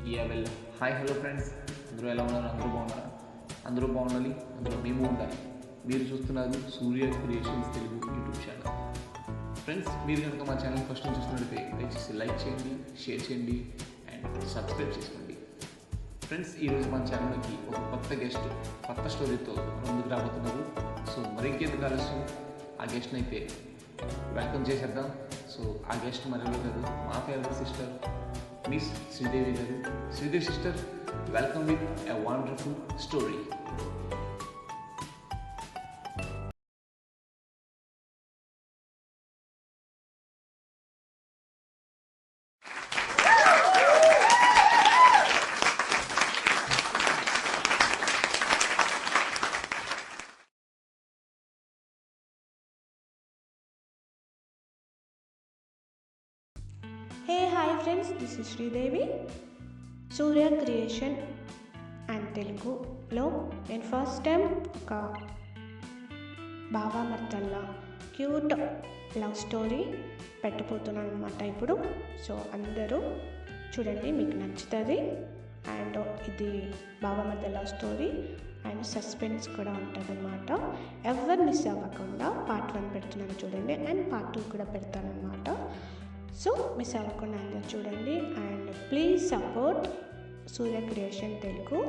Well hi hello friends, అందరూ ఎలా ఉన్నారు? అందరూ బాగుండాలి, అందులో మేము ఉండాలి. మీరు చూస్తున్నారు Surya creations Telugu YouTube channel. Friends, మీరు కనుక మా ఛానల్ ఫస్ట్ నుంచి చూస్తున్నట్లయితే దయచేసి లైక్ చేయండి, షేర్ చేయండి అండ్ సబ్స్క్రైబ్ చేసుకోండి. ఫ్రెండ్స్, ఈరోజు మన ఛానల్కి ఒక కొత్త స్టోరీతో ముందుకు రాబోతున్నారు. సో మరింకేందుకు ఆలస్యం, ఆ గెస్ట్ని అయితే వెల్కమ్ చేసేద్దాం. సో ఆ గెస్ట్ మరెవరు కాదు, మా ఫేవరెట్ సిస్టర్ మిస్ శ్రీదేవి గారు. Sridevi sister, welcome with a wonderful story. Hey, hi friends, this is Sridevi, Surya Creation and Teluguలో నేను ఫస్ట్ టైం ఒక బావా మర్దల్లా క్యూట్ లవ్ స్టోరీ పెట్టబోతున్నాను అనమాట ఇప్పుడు. సో అందరూ చూడండి, మీకు నచ్చుతుంది. అండ్ ఇది బావా మర్దల్ లవ్ స్టోరీ అండ్ సస్పెన్స్ కూడా ఉంటుంది అనమాట. ఎవరు మిస్ అవ్వకుండా పార్ట్ 1 పెడుతున్నాను చూడండి, అండ్ పార్ట్ 2 కూడా పెడతాను అనమాట. సో మిస్ అవ్వకుండా అందరూ చూడండి and please support Surya creation Telugu.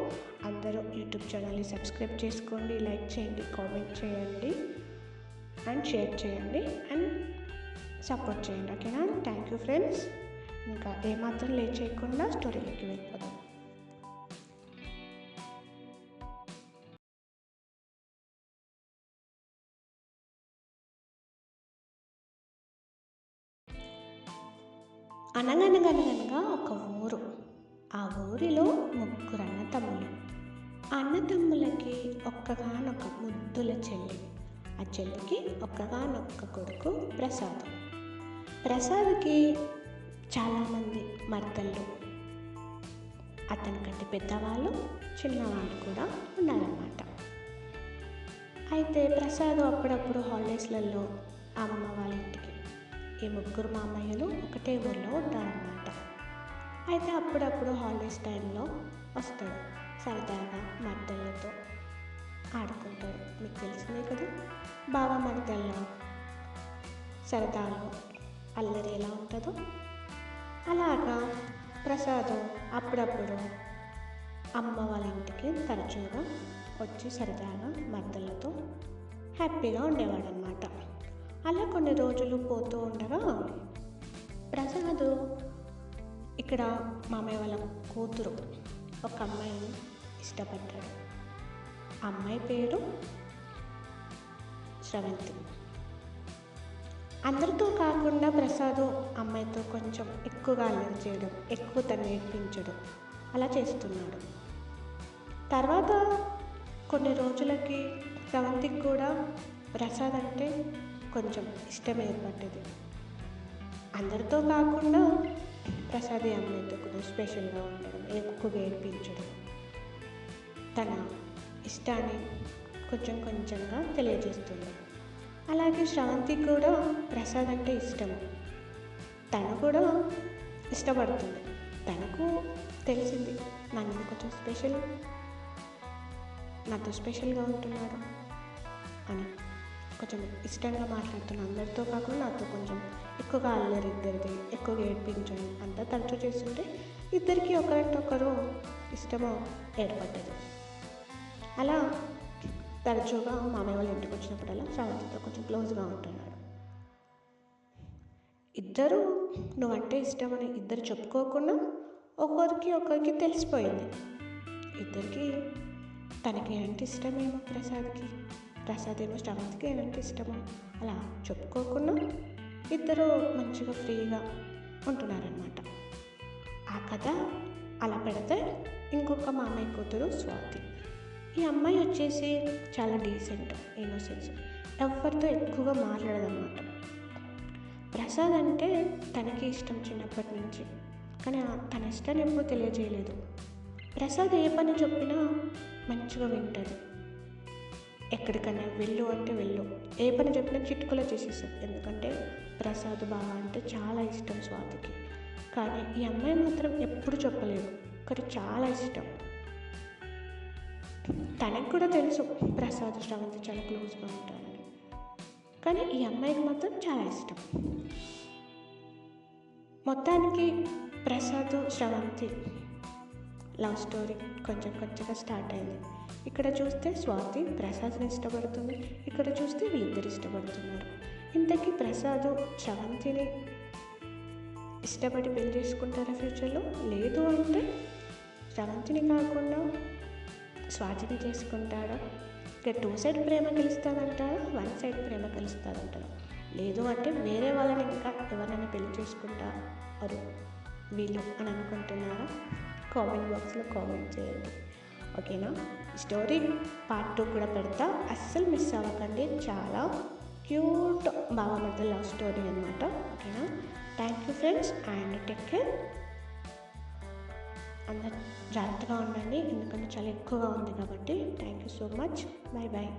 అందరూ యూట్యూబ్ ఛానల్ని సబ్స్క్రైబ్ చేసుకోండి, లైక్ చేయండి, కామెంట్ చేయండి అండ్ షేర్ చేయండి అండ్ సపోర్ట్ చేయండి. ఓకేనా? Thank you friends. ఇంకా ఏమాత్రం లేట్ చేయకుండా స్టోరీలోకి వెళ్ళిపోదాం. అనగనగనగనగా ఒక ఊరు. ఆ ఊరిలో 3 అన్నతమ్ములు. ఆ అన్నతమ్ములకి ఒక్కగానొక్క ముద్దుల చెల్లి. ఆ చెల్లికి ఒక్కగానొక్క కొడుకు ప్రసాద్. ప్రసాద్కి చాలామంది మర్దళ్ళు, అతనికంటే పెద్దవాళ్ళు, చిన్నవాళ్ళు కూడా ఉన్నారన్నమాట. అయితే ప్రసాద్ అప్పుడప్పుడు హాలిడేస్లలో అమ్మమ్మ వాళ్ళ ఇంటికి, ఈ 3 మామయ్యలు ఒకటే ఊళ్ళో ఉంటారన్నమాట. అయితే అప్పుడప్పుడు హాలిడేస్ టైంలో వస్తాడు, సరదాగా మర్దళ్ళతో ఆడుకుంటాడు. మీకు తెలిసిందే కదా, బావ మర్దళ్ళ సరదాలో అల్లరి ఎలా ఉంటుందో. అలాగా ప్రసాద్ అప్పుడప్పుడు అమ్మ వాళ్ళ ఇంటికి తరచుగా వచ్చి సరదాగా మర్దళ్ళతో హ్యాపీగా ఉండేవాడు అనమాట. అలా కొన్ని రోజులు పోతూ ఉండగా ప్రసాద్ ఇక్కడ మామయ్య వాళ్ళ కూతురు ఒక అమ్మాయిని ఇష్టపడ్డాడు. అమ్మాయి పేరు శ్రవంతి. అందరితో కాకుండా ప్రసాద్ అమ్మాయితో కొంచెం ఎక్కువగా అల్లరి చేయడం, ఎక్కువ తను నేర్పించడం అలా చేస్తున్నాడు. తర్వాత కొన్ని రోజులకి శ్రవంతికి కూడా ప్రసాద్ అంటే కొంచెం ఇష్టం ఏర్పడ్డది. అందరితో కాకుండా ప్రసాద్ అమ్మాయితో కూడా స్పెషల్గా ఉండడం, ఎక్కువగా ఏర్పించడం, తన ఇష్టాన్ని కొంచెం కొంచెంగా తెలియజేస్తుంది. అలాగే శ్రవంతి కూడా ప్రసాద్ అంటే ఇష్టం, తను కూడా ఇష్టపడుతుంది. తనకు తెలిసింది నన్ను కొంచెం నాతో స్పెషల్గా ఉంటున్నాడు అని, కొంచెం ఇష్టంగా మాట్లాడుతున్నాను. అందరితో కాకుండా నాతో కొంచెం ఎక్కువగా అల్లరి, ఇద్దరిది ఎక్కువగా ఏడ్పించడం అంతా తరచూ చేస్తుంటే ఇద్దరికి ఒకరికొకరు ఇష్టము ఏర్పడ్డది. అలా తరచుగా మామయ్య వాళ్ళ ఇంటికి వచ్చినప్పుడల్లా శ్రావంతితో కొంచెం క్లోజ్గా ఉంటున్నాడు. ఇద్దరు నువ్వంటే ఇష్టమని ఇద్దరు చెప్పుకోకుండా ఒకరికి తెలిసిపోయింది. ఇద్దరికి తనకి ఏంటి ఇష్టమేమో ప్రసాద్ ఏమో శ్రవంతికి ఏమంటే ఇష్టమో అలా చెప్పుకోకుండా ఇద్దరు మంచిగా ఫ్రీగా ఉంటున్నారనమాట. ఆ కథ అలా పెడితే ఇంకొక మామయ్య కూతురు స్వాతి. ఈ అమ్మాయి వచ్చేసి చాలా డీసెంట్, ఇన్నోసెన్స్, ఎవరితో ఎక్కువగా మాట్లాడదన్నమాట. ప్రసాద్ అంటే తనకి ఇష్టం చిన్నప్పటి నుంచి, కానీ తన ఇష్టాన్ని ఎప్పుడూ తెలియజేయలేదు. ప్రసాద్ ఏ పని చెప్పినా మంచిగా వింటుంది. ఎక్కడికైనా వెళ్ళు అంటే వెళ్ళు, ఏ పని చెప్పినా చిట్టుకులా చేసేసాడు. ఎందుకంటే ప్రసాద్ బావ అంటే చాలా ఇష్టం స్వాతికి. కానీ ఈ అమ్మాయి మాత్రం ఎప్పుడు చెప్పలేదు, ఒకటి చాలా ఇష్టం. తనకు కూడా తెలుసు ప్రసాద్ శ్రవంతి చాలా క్లోజ్గా ఉంటారని, కానీ ఈ అమ్మాయికి మాత్రం చాలా ఇష్టం. మొత్తానికి ప్రసాద్ శ్రవంతి లవ్ స్టోరీ కొంచెం కొంచెంగా స్టార్ట్ అయింది. ఇక్కడ చూస్తే స్వాతి ప్రసాద్ని ఇష్టపడుతుంది, ఇక్కడ చూస్తే వీళ్ళిద్దరు ఇష్టపడుతున్నారు. ఇంతకీ ప్రసాద్ శ్రవంతిని ఇష్టపడి పెళ్లి చేసుకుంటారా ఫ్యూచర్లో? లేదు అంటే శ్రవంతిని కాకుండా స్వాతిని చేసుకుంటాడా? ఇక 2 సైడ్ ప్రేమ కలుస్తుందంటారా, 1 సైడ్ ప్రేమ కలుస్తుందంటారా? లేదు అంటే వేరే వాళ్ళని ఇంకా ఎవరైనా పెళ్లి చేసుకుంటారు వీళ్ళు అని అనుకుంటున్నారా? కామెంట్ బాక్స్లో కామెంట్ చేయండి. ఓకేనా? స్టోరీ పార్ట్ 2 కూడా పెడతా, అస్సలు మిస్ అవ్వకండి. చాలా క్యూట్ బావమరిది లవ్ స్టోరీ అనమాట. ఓకేనా? Thank you friends and take care. అందరు జాగ్రత్తగా ఉండండి, ఎందుకంటే చాలా ఎక్కువగా ఉంది కాబట్టి. Thank you so much. Bye bye.